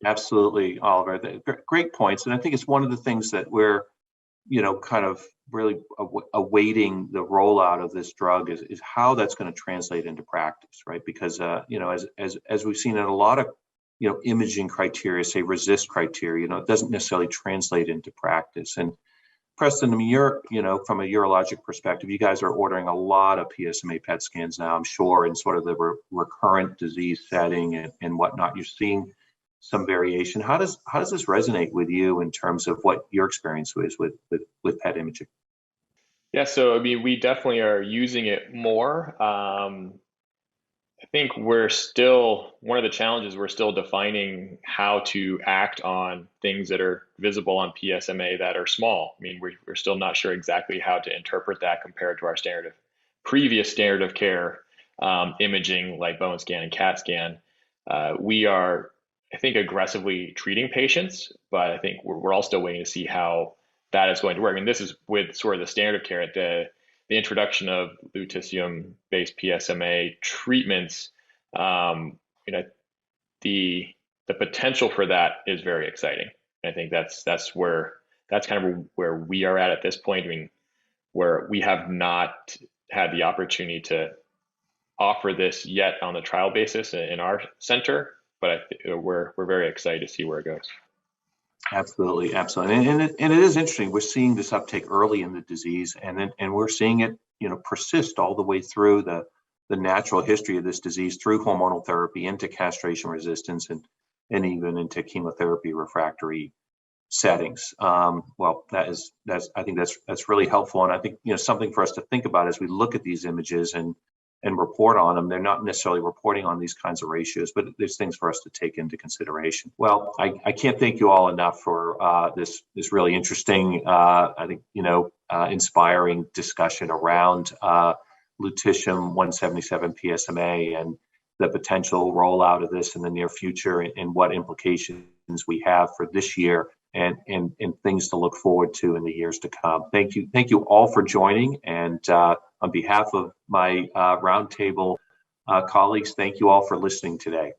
Absolutely, Oliver. Great points, and I think it's one of the things that we're, kind of really awaiting the rollout of this drug is how that's going to translate into practice, right? Because as we've seen in a lot of imaging criteria, say resist criteria, it doesn't necessarily translate into practice. And Preston, I mean, you're, from a urologic perspective, you guys are ordering a lot of PSMA PET scans now, I'm sure, in sort of the recurrent disease setting and whatnot. You're seeing some variation. How does this resonate with you in terms of what your experience is with PET imaging? Yeah, so I mean, we definitely are using it more. I think we're still, one of the challenges, we're still defining how to act on things that are visible on PSMA that are small. I mean, we're still not sure exactly how to interpret that compared to our previous standard of care imaging like bone scan and CAT scan. We are, I think, aggressively treating patients, but I think we're all still waiting to see how that is going to work. And this is with sort of the standard of care, the introduction of lutetium-based PSMA treatments. You know, the potential for that is very exciting. I think that's kind of where we are at this point. I mean, where we have not had the opportunity to offer this yet on the trial basis in our center, but we're very excited to see where it goes. Absolutely, absolutely, and it is interesting. We're seeing this uptake early in the disease, and we're seeing it, persist all the way through the natural history of this disease, through hormonal therapy, into castration resistance, and even into chemotherapy refractory settings. Well, that's I think that's really helpful, and I think something for us to think about as we look at these images and report on them. They're not necessarily reporting on these kinds of ratios, but there's things for us to take into consideration. Well, I can't thank you all enough for this really interesting, I think, inspiring discussion around lutetium 177 PSMA and the potential rollout of this in the near future, and what implications we have for this year and things to look forward to in the years to come. Thank you all for joining, and on behalf of my roundtable colleagues, thank you all for listening today.